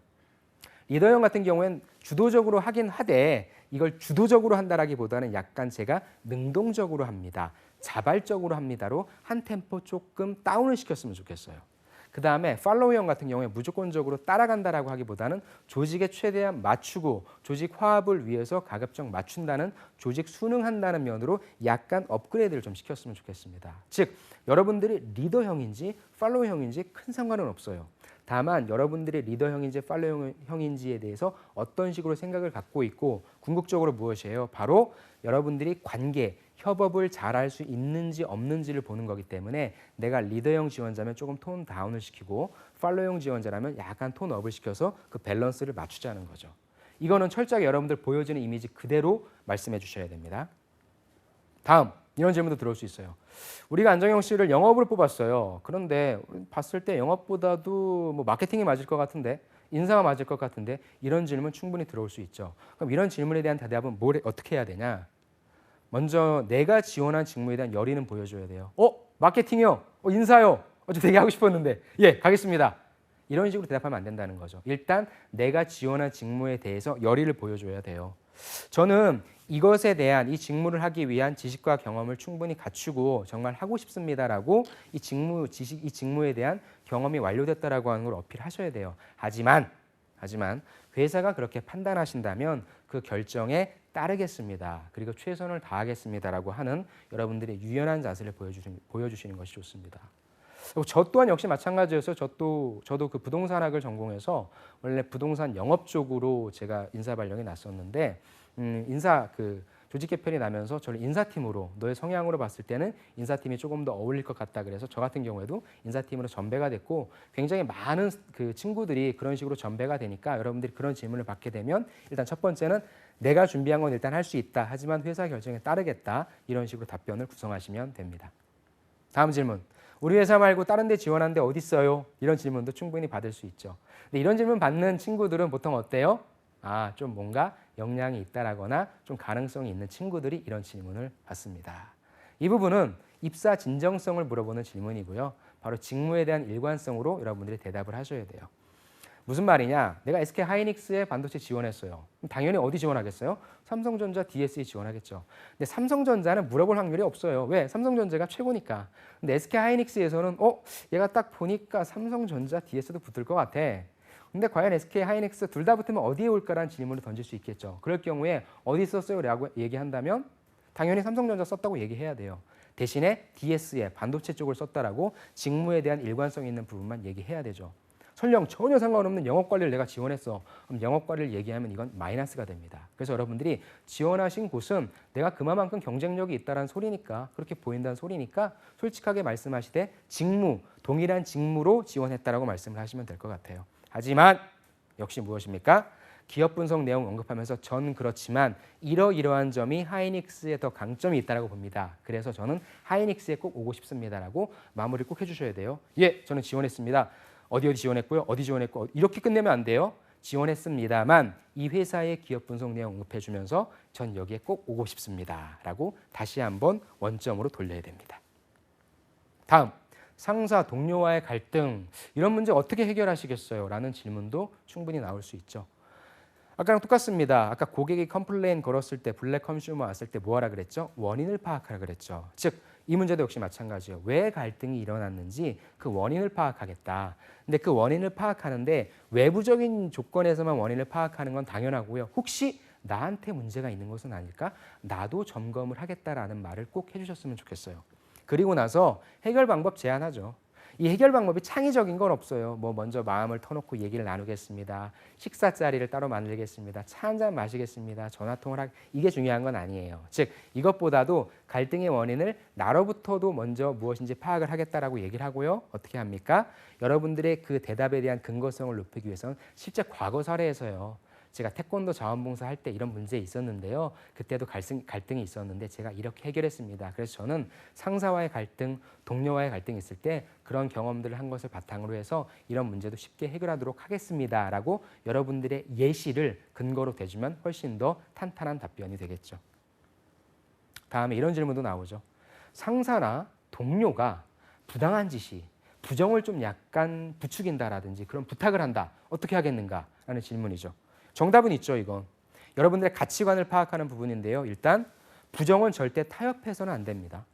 리더형 같은 경우엔 주도적으로 하긴 하되 이걸 주도적으로 한다라기보다는 약간 제가 능동적으로 합니다. 자발적으로 합니다로 한 템포 조금 다운을 시켰으면 좋겠어요. 그 다음에 팔로우형 같은 경우에 무조건적으로 따라간다라고 하기보다는 조직에 최대한 맞추고 조직 화합을 위해서 가급적 맞춘다는 조직 순응한다는 면으로 약간 업그레이드를 좀 시켰으면 좋겠습니다. 즉 여러분들이 리더형인지 팔로우형인지 큰 상관은 없어요. 다만 여러분들이 리더형인지 팔로우형인지에 대해서 어떤 식으로 생각을 갖고 있고 궁극적으로 무엇이에요? 바로 여러분들이 관계, 협업을 잘할 수 있는지 없는지를 보는 거기 때문에 내가 리더형 지원자면 조금 톤 다운을 시키고 팔로우형 지원자라면 약간 톤 업을 시켜서 그 밸런스를 맞추자는 거죠. 이거는 철저하게 여러분들 보여지는 이미지 그대로 말씀해 주셔야 됩니다. 다음 이런 질문도 들어올 수 있어요. 우리가 안정영 씨를 영업으로 뽑았어요. 그런데 봤을 때 영업보다도 뭐 마케팅이 맞을 것 같은데 인사가 맞을 것 같은데 이런 질문 충분히 들어올 수 있죠. 그럼 이런 질문에 대한 대답은 어떻게 해야 되냐? 먼저 내가 지원한 직무에 대한 열의는 보여줘야 돼요. 마케팅이요? 인사요? 저 되게 하고 싶었는데 예 가겠습니다. 이런 식으로 대답하면 안 된다는 거죠. 일단 내가 지원한 직무에 대해서 열의를 보여줘야 돼요. 저는 이것에 대한 이 직무를 하기 위한 지식과 경험을 충분히 갖추고 정말 하고 싶습니다라고 이 직무에 대한 경험이 완료됐다라고 하는 걸 어필하셔야 돼요. 하지만 회사가 그렇게 판단하신다면 그 결정에 따르겠습니다. 그리고 최선을 다하겠습니다라고 하는 여러분들의 유연한 자세를 보여주시는 것이 좋습니다. 저 또한 역시 마찬가지였어요. 저도 그 부동산학을 전공해서 원래 부동산 영업 쪽으로 제가 인사 발령이 났었는데 인사 조직 개편이 나면서 저를 인사팀으로 너의 성향으로 봤을 때는 인사팀이 조금 더 어울릴 것 같다 그래서 저 같은 경우에도 인사팀으로 전배가 됐고 굉장히 많은 그 친구들이 그런 식으로 전배가 되니까 여러분들이 그런 질문을 받게 되면 일단 첫 번째는 내가 준비한 건 일단 할 수 있다. 하지만 회사 결정에 따르겠다. 이런 식으로 답변을 구성하시면 됩니다. 다음 질문. 우리 회사 말고 다른 데 지원하는데 어디 있어요? 이런 질문도 충분히 받을 수 있죠. 근데 이런 질문 받는 친구들은 보통 어때요? 좀 뭔가 역량이 있다라거나 좀 가능성이 있는 친구들이 이런 질문을 받습니다. 이 부분은 입사 진정성을 물어보는 질문이고요. 바로 직무에 대한 일관성으로 여러분들이 대답을 하셔야 돼요. 무슨 말이냐? 내가 SK 하이닉스에 반도체 지원했어요. 그럼 당연히 어디 지원하겠어요? 삼성전자 DSE 지원하겠죠. 근데 삼성전자는 물어볼 확률이 없어요. 왜? 삼성전자가 최고니까. 근데 SK 하이닉스에서는 얘가 딱 보니까 삼성전자 DS도 붙을 것 같아. 근데 과연 SK 하이닉스 둘 다 붙으면 어디에 올까라는 질문을 던질 수 있겠죠. 그럴 경우에 어디 썼어요? 라고 얘기한다면 당연히 삼성전자 썼다고 얘기해야 돼요. 대신에 DSE 반도체 쪽을 썼다라고 직무에 대한 일관성 있는 부분만 얘기해야 되죠. 설령 전혀 상관없는 영업관리를 내가 지원했어. 그럼 영업관리를 얘기하면 이건 마이너스가 됩니다. 그래서 여러분들이 지원하신 곳은 내가 그만큼 경쟁력이 있다는 소리니까 그렇게 보인다는 소리니까 솔직하게 말씀하시되 직무, 동일한 직무로 지원했다라고 말씀을 하시면 될 것 같아요. 하지만 역시 무엇입니까? 기업 분석 내용 언급하면서 전 그렇지만 이러이러한 점이 하이닉스에 더 강점이 있다고 봅니다. 그래서 저는 하이닉스에 꼭 오고 싶습니다라고 마무리 꼭 해주셔야 돼요. 예, 저는 지원했습니다. 어디 지원했고요. 어디 지원했고 이렇게 끝내면 안 돼요. 지원했습니다만 이 회사의 기업 분석 내용 언급해 주면서 전 여기에 꼭 오고 싶습니다라고 다시 한번 원점으로 돌려야 됩니다. 다음, 상사 동료와의 갈등 이런 문제 어떻게 해결하시겠어요? 라는 질문도 충분히 나올 수 있죠. 아까랑 똑같습니다. 아까 고객이 컴플레인 걸었을 때 블랙 컨슈머 왔을 때 뭐 하라 그랬죠? 원인을 파악하라 그랬죠. 즉 이 문제도 역시 마찬가지예요. 왜 갈등이 일어났는지 그 원인을 파악하겠다. 근데 그 원인을 파악하는데 외부적인 조건에서만 원인을 파악하는 건 당연하고요. 혹시 나한테 문제가 있는 것은 아닐까? 나도 점검을 하겠다라는 말을 꼭 해주셨으면 좋겠어요. 그리고 나서 해결 방법 제안하죠. 이 해결 방법이 창의적인 건 없어요. 먼저 마음을 터놓고 얘기를 나누겠습니다. 식사 자리를 따로 만들겠습니다. 차 한잔 마시겠습니다. 전화 통화를 이게 중요한 건 아니에요. 즉 이것보다도 갈등의 원인을 나로부터도 먼저 무엇인지 파악을 하겠다라고 얘기를 하고요. 어떻게 합니까? 여러분들의 그 대답에 대한 근거성을 높이기 위해서는 실제 과거 사례에서요. 제가 태권도 자원봉사 할 때 이런 문제 있었는데요. 그때도 갈등이 있었는데 제가 이렇게 해결했습니다. 그래서 저는 상사와의 갈등, 동료와의 갈등이 있을 때 그런 경험들을 한 것을 바탕으로 해서 이런 문제도 쉽게 해결하도록 하겠습니다라고 여러분들의 예시를 근거로 대주면 훨씬 더 탄탄한 답변이 되겠죠. 다음에 이런 질문도 나오죠. 상사나 동료가 부당한 지시, 부정을 좀 약간 부추긴다라든지 그런 부탁을 한다. 어떻게 하겠는가라는 질문이죠. 정답은 있죠, 이건. 여러분들의 가치관을 파악하는 부분인데요. 일단 부정은 절대 타협해서는 안 됩니다.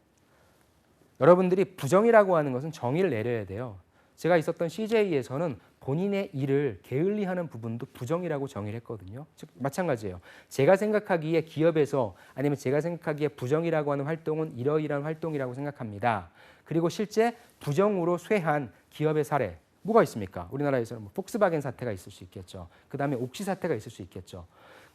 여러분들이 부정이라고 하는 것은 정의를 내려야 돼요. 제가 있었던 CJ에서는 본인의 일을 게을리하는 부분도 부정이라고 정의를 했거든요. 즉 마찬가지예요. 제가 생각하기에 기업에서 아니면 제가 생각하기에 부정이라고 하는 활동은 이러이러한 활동이라고 생각합니다. 그리고 실제 부정으로 쇠한 기업의 사례 뭐가 있습니까? 우리나라에서는 폭스바겐 사태가 있을 수 있겠죠. 그다음에 옥시 사태가 있을 수 있겠죠.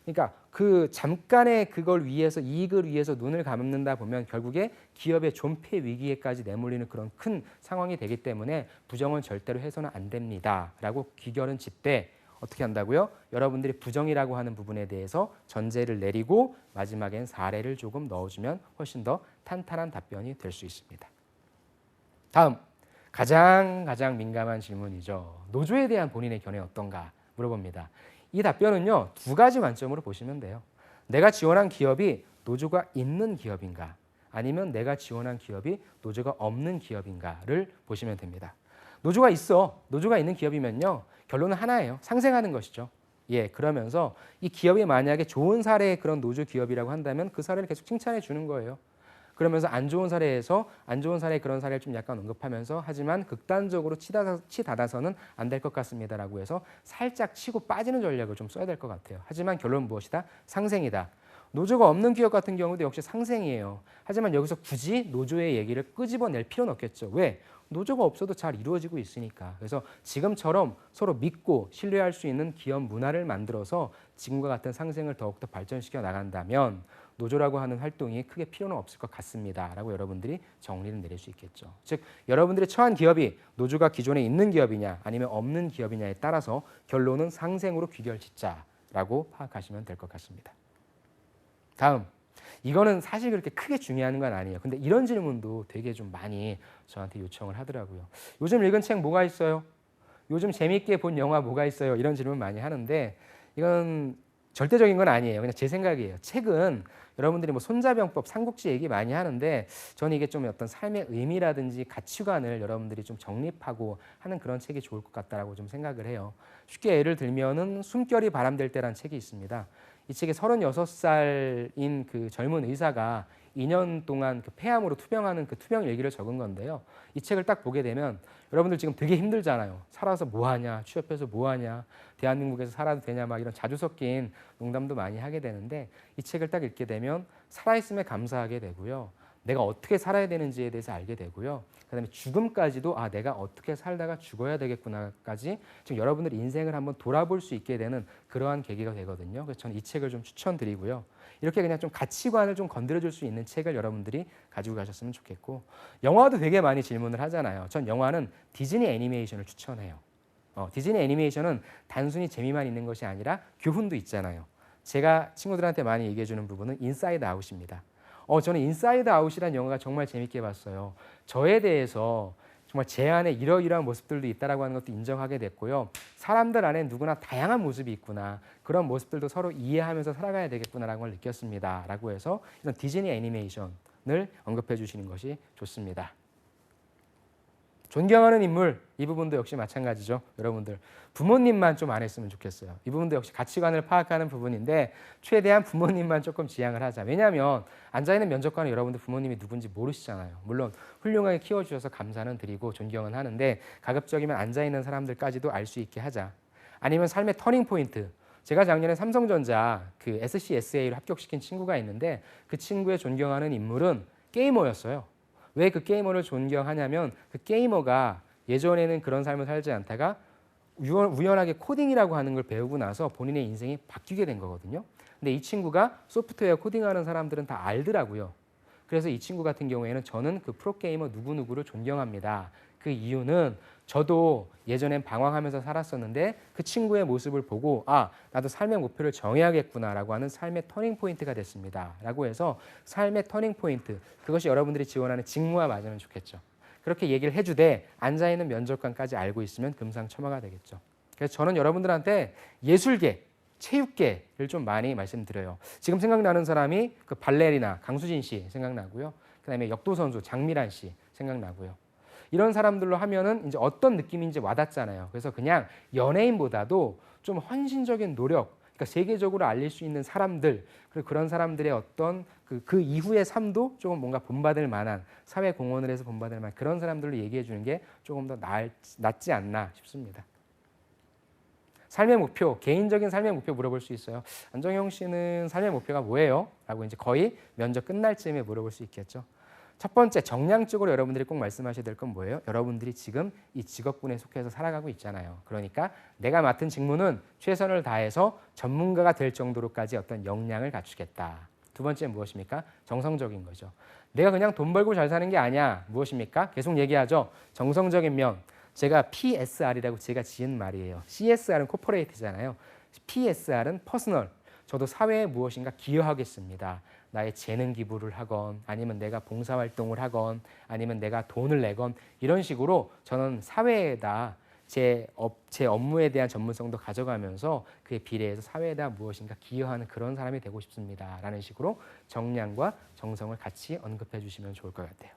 그러니까 그 잠깐의 그걸 위해서 이익을 위해서 눈을 감는다 보면 결국에 기업의 존폐 위기에까지 내몰리는 그런 큰 상황이 되기 때문에 부정은 절대로 해서는 안 됩니다라고 기결은 짚되 어떻게 한다고요? 여러분들이 부정이라고 하는 부분에 대해서 전제를 내리고 마지막엔 사례를 조금 넣어주면 훨씬 더 탄탄한 답변이 될 수 있습니다. 다음, 가장 민감한 질문이죠. 노조에 대한 본인의 견해 어떤가 물어봅니다. 이 답변은요, 두 가지 관점으로 보시면 돼요. 내가 지원한 기업이 노조가 있는 기업인가, 아니면 내가 지원한 기업이 노조가 없는 기업인가를 보시면 됩니다. 노조가 있는 기업이면요, 결론은 하나예요. 상생하는 것이죠. 예, 그러면서 이 기업이 만약에 좋은 사례의 그런 노조 기업이라고 한다면 그 사례를 계속 칭찬해 주는 거예요. 그러면서 안 좋은 사례의 그런 사례를 좀 약간 언급하면서, 하지만 극단적으로 치닫아서는 안 될 것 같습니다라고 해서 살짝 치고 빠지는 전략을 좀 써야 될 것 같아요. 하지만 결론은 무엇이다? 상생이다. 노조가 없는 기업 같은 경우도 역시 상생이에요. 하지만 여기서 굳이 노조의 얘기를 끄집어낼 필요는 없겠죠. 왜? 노조가 없어도 잘 이루어지고 있으니까. 그래서 지금처럼 서로 믿고 신뢰할 수 있는 기업 문화를 만들어서 지금과 같은 상생을 더욱더 발전시켜 나간다면 노조라고 하는 활동이 크게 필요는 없을 것 같습니다 라고 여러분들이 정리를 내릴 수 있겠죠. 즉 여러분들이 처한 기업이 노조가 기존에 있는 기업이냐 아니면 없는 기업이냐에 따라서 결론은 상생으로 귀결짓자라고 파악하시면 될 것 같습니다. 다음, 이거는 사실 그렇게 크게 중요한 건 아니에요. 근데 이런 질문도 되게 좀 많이 저한테 요청을 하더라고요. 요즘 읽은 책 뭐가 있어요? 요즘 재밌게 본 영화 뭐가 있어요? 이런 질문 많이 하는데 이건 절대적인 건 아니에요. 그냥 제 생각이에요. 책은 여러분들이 뭐 손자병법, 삼국지 얘기 많이 하는데 저는 이게 좀 어떤 삶의 의미라든지 가치관을 여러분들이 좀 정립하고 하는 그런 책이 좋을 것 같다라고 좀 생각을 해요. 쉽게 예를 들면은 숨결이 바람될 때라는 책이 있습니다. 이 책에 36살인 그 젊은 의사가 2년 동안 그 폐암으로 투병하는 그 투병 일기를 적은 건데요. 이 책을 딱 보게 되면 여러분들 지금 되게 힘들잖아요. 살아서 뭐 하냐, 취업해서 뭐 하냐, 대한민국에서 살아도 되냐, 막 이런 자주 섞인 농담도 많이 하게 되는데 이 책을 딱 읽게 되면 살아있음에 감사하게 되고요. 내가 어떻게 살아야 되는지에 대해서 알게 되고요. 그다음에 죽음까지도 내가 어떻게 살다가 죽어야 되겠구나까지 지금 여러분들 인생을 한번 돌아볼 수 있게 되는 그러한 계기가 되거든요. 그래서 저는 이 책을 좀 추천드리고요. 이렇게 그냥 좀 가치관을 좀 건드려줄 수 있는 책을 여러분들이 가지고 가셨으면 좋겠고, 영화도 되게 많이 질문을 하잖아요. 전 영화는 디즈니 애니메이션을 추천해요. 디즈니 애니메이션은 단순히 재미만 있는 것이 아니라 교훈도 있잖아요. 제가 친구들한테 많이 얘기해 주는 부분은 인사이드 아웃입니다. 저는 인사이드 아웃이라는 영화가 정말 재밌게 봤어요. 저에 대해서 정말 제 안에 이러이러한 모습들도 있다라고 하는 것도 인정하게 됐고요. 사람들 안에 누구나 다양한 모습이 있구나. 그런 모습들도 서로 이해하면서 살아가야 되겠구나라는 걸 느꼈습니다. 라고 해서 이런 디즈니 애니메이션을 언급해 주시는 것이 좋습니다. 존경하는 인물, 이 부분도 역시 마찬가지죠. 여러분들 부모님만 좀 안 했으면 좋겠어요. 이 부분도 역시 가치관을 파악하는 부분인데 최대한 부모님만 조금 지향을 하자. 왜냐하면 앉아있는 면접관은 여러분들 부모님이 누군지 모르시잖아요. 물론 훌륭하게 키워주셔서 감사는 드리고 존경은 하는데 가급적이면 앉아있는 사람들까지도 알 수 있게 하자. 아니면 삶의 터닝포인트. 제가 작년에 삼성전자 그 SCSA를 합격시킨 친구가 있는데 그 친구의 존경하는 인물은 게이머였어요. 왜 그 게이머를 존경하냐면 그 게이머가 예전에는 그런 삶을 살지 않다가 우연하게 코딩이라고 하는 걸 배우고 나서 본인의 인생이 바뀌게 된 거거든요. 근데 이 친구가 소프트웨어 코딩하는 사람들은 다 알더라고요. 그래서 이 친구 같은 경우에는 저는 그 프로게이머 누구누구를 존경합니다. 그 이유는 저도 예전엔 방황하면서 살았었는데 그 친구의 모습을 보고 나도 삶의 목표를 정해야겠구나라고 하는 삶의 터닝포인트가 됐습니다. 라고 해서 삶의 터닝포인트, 그것이 여러분들이 지원하는 직무와 맞으면 좋겠죠. 그렇게 얘기를 해주되 앉아있는 면접관까지 알고 있으면 금상첨화가 되겠죠. 그래서 저는 여러분들한테 예술계, 체육계를 좀 많이 말씀드려요. 지금 생각나는 사람이 그 발레리나 강수진 씨 생각나고요. 그다음에 역도선수 장미란 씨 생각나고요. 이런 사람들로 하면은 이제 어떤 느낌인지 와닿잖아요. 그래서 그냥 연예인보다도 좀 헌신적인 노력, 그러니까 세계적으로 알릴 수 있는 사람들, 그리고 그런 사람들의 어떤 그 이후의 삶도 조금 뭔가 본받을 만한, 사회 공헌을 해서 본받을 만한 그런 사람들로 얘기해 주는 게 조금 더 낫지 않나 싶습니다. 삶의 목표, 개인적인 삶의 목표 물어볼 수 있어요. 안정형 씨는 삶의 목표가 뭐예요? 라고 이제 거의 면접 끝날 쯤에 물어볼 수 있겠죠. 첫 번째, 정량적으로 여러분들이 꼭 말씀하셔야 될 건 뭐예요? 여러분들이 지금 이 직업군에 속해서 살아가고 있잖아요. 그러니까 내가 맡은 직무는 최선을 다해서 전문가가 될 정도로까지 어떤 역량을 갖추겠다. 두 번째 무엇입니까? 정성적인 거죠. 내가 그냥 돈 벌고 잘 사는 게 아니야. 무엇입니까? 계속 얘기하죠. 정성적인 면. 제가 PSR이라고 제가 지은 말이에요. CSR은 코퍼레이트잖아요. PSR은 퍼스널. 저도 사회에 무엇인가 기여하겠습니다. 나의 재능 기부를 하건 아니면 내가 봉사활동을 하건 아니면 내가 돈을 내건 이런 식으로 저는 사회에다 제 업무에 대한 전문성도 가져가면서 그에 비례해서 사회에다 무엇인가 기여하는 그런 사람이 되고 싶습니다. 라는 식으로 정량과 정성을 같이 언급해 주시면 좋을 것 같아요.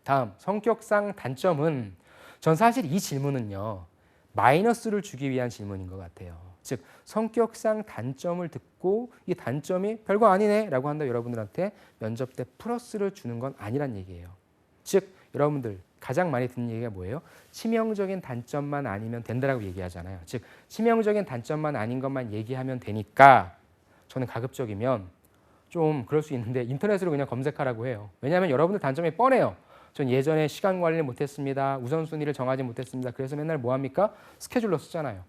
다음, 성격상 단점은 전 사실 이 질문은요. 마이너스를 주기 위한 질문인 것 같아요. 즉 성격상 단점을 듣고 이 단점이 별거 아니네 라고 한다 여러분들한테 면접 때 플러스를 주는 건 아니란 얘기예요. 즉 여러분들 가장 많이 듣는 얘기가 뭐예요? 치명적인 단점만 아니면 된다라고 얘기하잖아요. 즉 치명적인 단점만 아닌 것만 얘기하면 되니까 저는 가급적이면 좀 그럴 수 있는데 인터넷으로 그냥 검색하라고 해요. 왜냐하면 여러분들 단점이 뻔해요. 전 예전에 시간 관리를 못했습니다. 우선순위를 정하지 못했습니다. 그래서 맨날 뭐합니까? 스케줄러 쓰잖아요.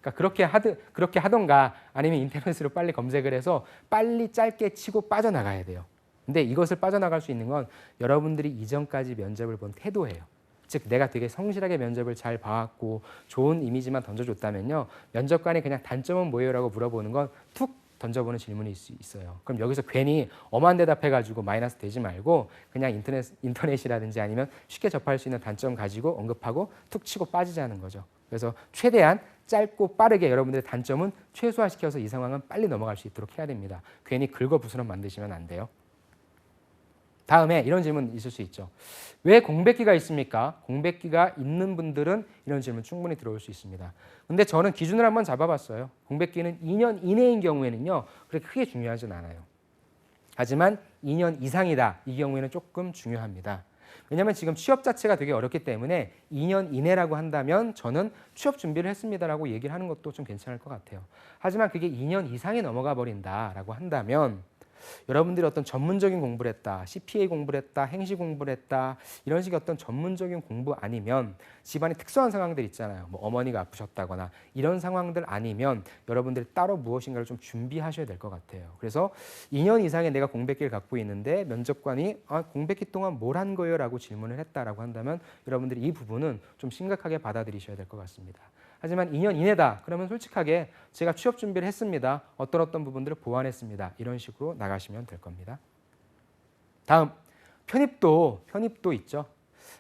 그러니까 그렇게 하던가 아니면 인터넷으로 빨리 검색을 해서 빨리 짧게 치고 빠져나가야 돼요. 근데 이것을 빠져나갈 수 있는 건 여러분들이 이전까지 면접을 본 태도예요. 즉 내가 되게 성실하게 면접을 잘 봐왔고 좋은 이미지만 던져줬다면요. 면접관이 그냥 단점은 뭐예요? 라고 물어보는 건 툭 던져보는 질문이 있어요. 그럼 여기서 괜히 엄한 대답해가지고 마이너스 되지 말고 그냥 인터넷이라든지 아니면 쉽게 접할 수 있는 단점 가지고 언급하고 툭 치고 빠지자는 거죠. 그래서 최대한 짧고 빠르게 여러분들의 단점은 최소화시켜서 이 상황은 빨리 넘어갈 수 있도록 해야 됩니다. 괜히 긁어부스럼 만드시면 안 돼요. 다음에 이런 질문 있을 수 있죠. 왜 공백기가 있습니까? 공백기가 있는 분들은 이런 질문 충분히 들어올 수 있습니다. 근데 저는 기준을 한번 잡아봤어요. 공백기는 2년 이내인 경우에는요. 그렇게 크게 중요하진 않아요. 하지만 2년 이상이다. 이 경우에는 조금 중요합니다. 왜냐하면 지금 취업 자체가 되게 어렵기 때문에 2년 이내라고 한다면 저는 취업 준비를 했습니다라고 얘기를 하는 것도 좀 괜찮을 것 같아요. 하지만 그게 2년 이상이 넘어가 버린다라고 한다면 여러분들이 어떤 전문적인 공부를 했다, CPA 공부를 했다, 행시 공부를 했다 이런 식의 어떤 전문적인 공부 아니면 집안에 특수한 상황들 있잖아요. 뭐 어머니가 아프셨다거나 이런 상황들 아니면 여러분들이 따로 무엇인가를 좀 준비하셔야 될 것 같아요. 그래서 2년 이상의 내가 공백기를 갖고 있는데 면접관이 공백기 동안 뭘 한 거예요? 라고 질문을 했다라고 한다면 여러분들이 이 부분은 좀 심각하게 받아들이셔야 될 것 같습니다. 하지만 2년 이내다. 그러면 솔직하게 제가 취업 준비를 했습니다. 어떤 부분들을 보완했습니다. 이런 식으로 나가시면 될 겁니다. 다음, 편입도 있죠.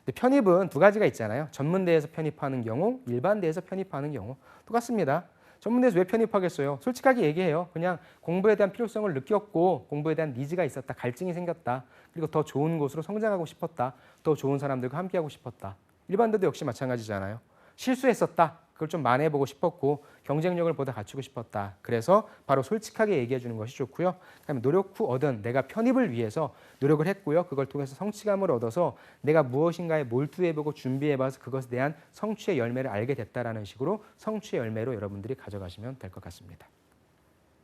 근데 편입은 두 가지가 있잖아요. 전문대에서 편입하는 경우, 일반대에서 편입하는 경우 똑같습니다. 전문대에서 왜 편입하겠어요? 솔직하게 얘기해요. 그냥 공부에 대한 필요성을 느꼈고 공부에 대한 니즈가 있었다. 갈증이 생겼다. 그리고 더 좋은 곳으로 성장하고 싶었다. 더 좋은 사람들과 함께하고 싶었다. 일반대도 역시 마찬가지잖아요. 실수했었다. 그걸 좀 만회해보고 싶었고 경쟁력을 보다 갖추고 싶었다. 그래서 바로 솔직하게 얘기해 주는 것이 좋고요. 그다음에 노력 후 얻은 내가 편입을 위해서 노력을 했고요. 그걸 통해서 성취감을 얻어서 내가 무엇인가에 몰두해보고 준비해봐서 그것에 대한 성취의 열매를 알게 됐다라는 식으로 성취의 열매로 여러분들이 가져가시면 될 것 같습니다.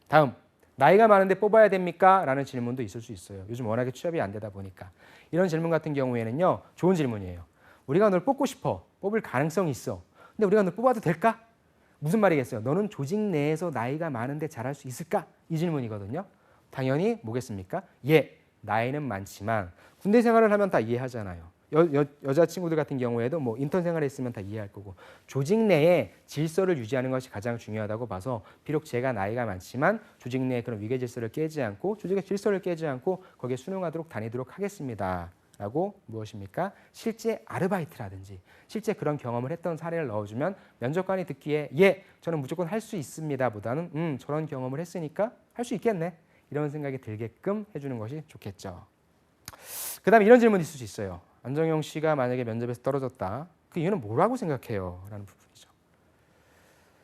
다음, 나이가 많은데 뽑아야 됩니까? 라는 질문도 있을 수 있어요. 요즘 워낙에 취업이 안 되다 보니까. 이런 질문 같은 경우에는요. 좋은 질문이에요. 우리가 널 뽑고 싶어. 뽑을 가능성이 있어. 근데 우리가 널 뽑아도 될까? 무슨 말이겠어요? 너는 조직 내에서 나이가 많은데 잘할 수 있을까? 이 질문이거든요. 당연히 뭐겠습니까? 예, 나이는 많지만 군대 생활을 하면 다 이해하잖아요. 여자친구들 같은 경우에도 뭐 인턴 생활을 했으면 다 이해할 거고 조직 내에 질서를 유지하는 것이 가장 중요하다고 봐서 비록 제가 나이가 많지만 조직 내의 그런 위계 질서를 깨지 않고 조직의 질서를 깨지 않고 거기에 순응하도록 다니도록 하겠습니다. 라고 무엇입니까? 실제 아르바이트라든지 실제 그런 경험을 했던 사례를 넣어주면 면접관이 듣기에 예, 저는 무조건 할 수 있습니다 보다는 저런 경험을 했으니까 할 수 있겠네 이런 생각이 들게끔 해주는 것이 좋겠죠. 그 다음에 이런 질문이 있을 수 있어요. 안정영 씨가 만약에 면접에서 떨어졌다. 그 이유는 뭐라고 생각해요? 라는 부분이죠.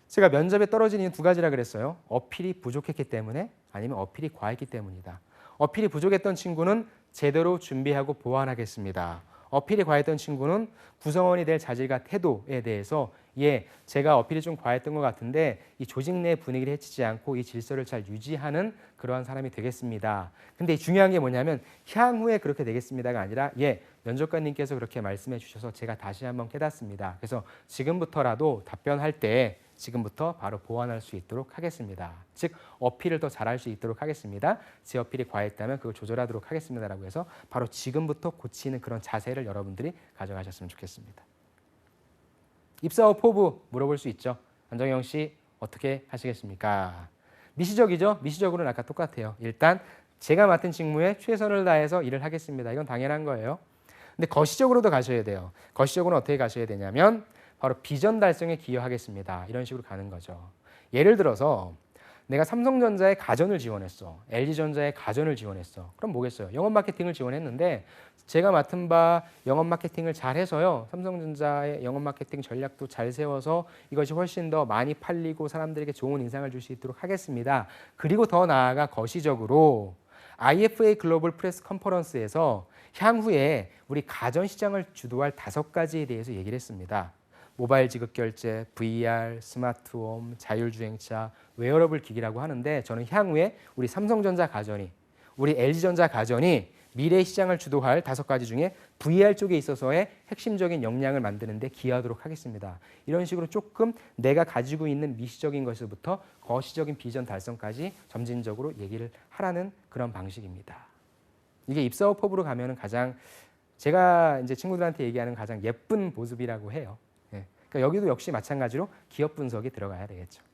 제가 면접에 떨어진 이유는 두 가지라 그랬어요. 어필이 부족했기 때문에 아니면 어필이 과했기 때문이다. 어필이 부족했던 친구는 제대로 준비하고 보완하겠습니다. 어필이 과했던 친구는 구성원이 될 자질과 태도에 대해서 예, 제가 어필이 좀 과했던 것 같은데 이 조직 내 분위기를 해치지 않고 이 질서를 잘 유지하는 그러한 사람이 되겠습니다. 근데 중요한 게 뭐냐면 향후에 그렇게 되겠습니다가 아니라 예, 면접관님께서 그렇게 말씀해 주셔서 제가 다시 한번 깨닫습니다. 그래서 지금부터라도 답변할 때 지금부터 바로 보완할 수 있도록 하겠습니다. 즉 어필을 더 잘할 수 있도록 하겠습니다. 제 어필이 과했다면 그걸 조절하도록 하겠습니다라고 해서 바로 지금부터 고치는 그런 자세를 여러분들이 가져가셨으면 좋겠습니다. 입사 후 포부 물어볼 수 있죠. 안정영 씨 어떻게 하시겠습니까? 미시적이죠? 미시적으로는 아까 똑같아요. 일단 제가 맡은 직무에 최선을 다해서 일을 하겠습니다. 이건 당연한 거예요. 근데 거시적으로도 가셔야 돼요. 거시적으로는 어떻게 가셔야 되냐면 바로 비전 달성에 기여하겠습니다. 이런 식으로 가는 거죠. 예를 들어서 내가 삼성전자의 가전을 지원했어. LG전자의 가전을 지원했어. 그럼 뭐겠어요? 영업 마케팅을 지원했는데 제가 맡은 바 영업 마케팅을 잘 해서요. 삼성전자의 영업 마케팅 전략도 잘 세워서 이것이 훨씬 더 많이 팔리고 사람들에게 좋은 인상을 줄 수 있도록 하겠습니다. 그리고 더 나아가 거시적으로 IFA 글로벌 프레스 컨퍼런스에서 향후에 우리 가전 시장을 주도할 5가지에 대해서 얘기를 했습니다. 모바일 지급 결제, VR, 스마트홈, 자율주행차, 웨어러블 기기라고 하는데 저는 향후에 우리 삼성전자 가전이, 우리 LG전자 가전이 미래 시장을 주도할 5가지 중에 VR 쪽에 있어서의 핵심적인 역량을 만드는 데 기여하도록 하겠습니다. 이런 식으로 조금 내가 가지고 있는 미시적인 것에서부터 거시적인 비전 달성까지 점진적으로 얘기를 하라는 그런 방식입니다. 이게 입사 후 포부로 가면은 가장 제가 이제 친구들한테 얘기하는 가장 예쁜 모습이라고 해요. 그러니까 여기도 역시 마찬가지로 기업 분석이 들어가야 되겠죠.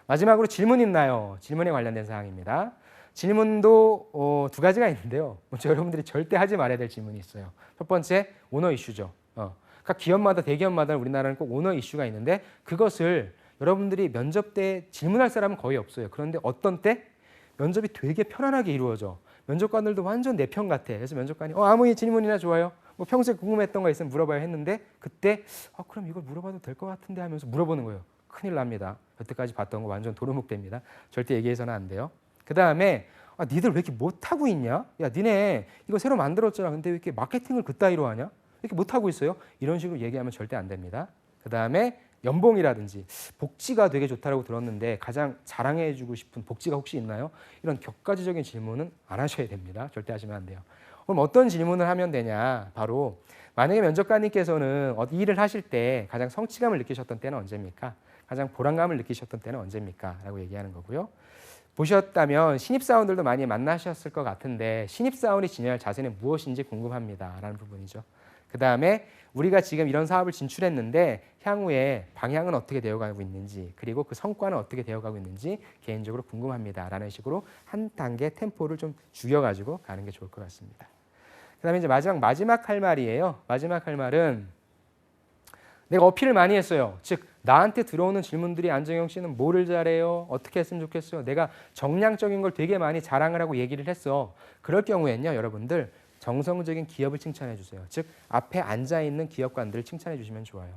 마지막으로 질문 있나요? 질문에 관련된 사항입니다. 질문도 2가지가 있는데요. 먼저 여러분들이 절대 하지 말아야 될 질문이 있어요. 첫 번째, 오너 이슈죠. 각 기업마다 대기업마다 우리나라는 꼭 오너 이슈가 있는데 그것을 여러분들이 면접 때 질문할 사람은 거의 없어요. 그런데 어떤 때 면접이 되게 편안하게 이루어져. 면접관들도 완전 내 편 같아. 그래서 면접관이 아무 질문이나 좋아요. 뭐 평소에 궁금했던 거 있으면 물어봐요 했는데 그때 그럼 이걸 물어봐도 될 것 같은데 하면서 물어보는 거예요. 큰일 납니다. 여태까지 봤던 거 완전 도루묵됩니다. 절대 얘기해서는 안 돼요. 그 다음에 니들 왜 이렇게 못하고 있냐? 야 니네 이거 새로 만들었잖아. 근데 왜 이렇게 마케팅을 그따위로 하냐? 왜 이렇게 못하고 있어요? 이런 식으로 얘기하면 절대 안 됩니다. 그 다음에 연봉이라든지 복지가 되게 좋다고 들었는데 가장 자랑해주고 싶은 복지가 혹시 있나요? 이런 격가지적인 질문은 안 하셔야 됩니다. 절대 하시면 안 돼요. 그럼 어떤 질문을 하면 되냐? 바로 만약에 면접관님께서는 이 일을 하실 때 가장 성취감을 느끼셨던 때는 언제입니까? 가장 보람감을 느끼셨던 때는 언제입니까? 라고 얘기하는 거고요. 보셨다면 신입사원들도 많이 만나셨을 것 같은데 신입사원이 지녀야 할 자세는 무엇인지 궁금합니다. 라는 부분이죠. 그 다음에 우리가 지금 이런 사업을 진출했는데 향후에 방향은 어떻게 되어가고 있는지 그리고 그 성과는 어떻게 되어가고 있는지 개인적으로 궁금합니다. 라는 식으로 한 단계 템포를 좀 죽여가지고 가는 게 좋을 것 같습니다. 그 다음에 이제 마지막 할 말이에요. 마지막 할 말은 내가 어필을 많이 했어요. 즉 나한테 들어오는 질문들이 안정영 씨는 뭐를 잘해요? 어떻게 했으면 좋겠어요? 내가 정량적인 걸 되게 많이 자랑을 하고 얘기를 했어. 그럴 경우에는요. 여러분들 정성적인 기업을 칭찬해 주세요. 즉 앞에 앉아있는 기업관들을 칭찬해 주시면 좋아요.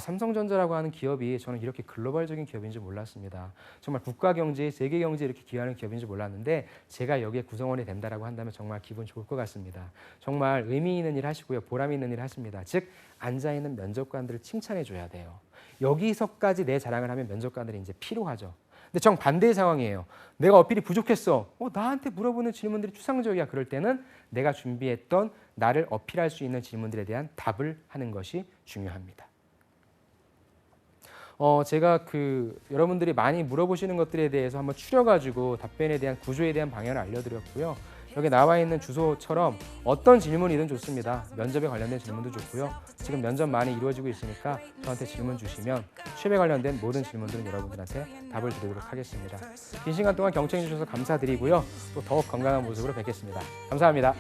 삼성전자라고 하는 기업이 저는 이렇게 글로벌적인 기업인지 몰랐습니다. 정말 국가 경제에 세계 경제에 이렇게 기여하는 기업인지 몰랐는데 제가 여기에 구성원이 된다라고 한다면 정말 기분 좋을 것 같습니다. 정말 의미 있는 일 하시고요. 보람 있는 일 하십니다. 즉 앉아있는 면접관들을 칭찬해 줘야 돼요. 여기서까지 내 자랑을 하면 면접관들이 이제 피로하죠. 근데 정반대의 상황이에요. 내가 어필이 부족했어. 나한테 물어보는 질문들이 추상적이야. 그럴 때는 내가 준비했던 나를 어필할 수 있는 질문들에 대한 답을 하는 것이 중요합니다. 제가 여러분들이 많이 물어보시는 것들에 대해서 한번 추려가지고 답변에 대한 구조에 대한 방향을 알려드렸고요. 여기 나와 있는 주소처럼 어떤 질문이든 좋습니다. 면접에 관련된 질문도 좋고요. 지금 면접 많이 이루어지고 있으니까 저한테 질문 주시면 취업에 관련된 모든 질문들은 여러분들한테 답을 드리도록 하겠습니다. 긴 시간 동안 경청해 주셔서 감사드리고요. 또 더욱 건강한 모습으로 뵙겠습니다. 감사합니다.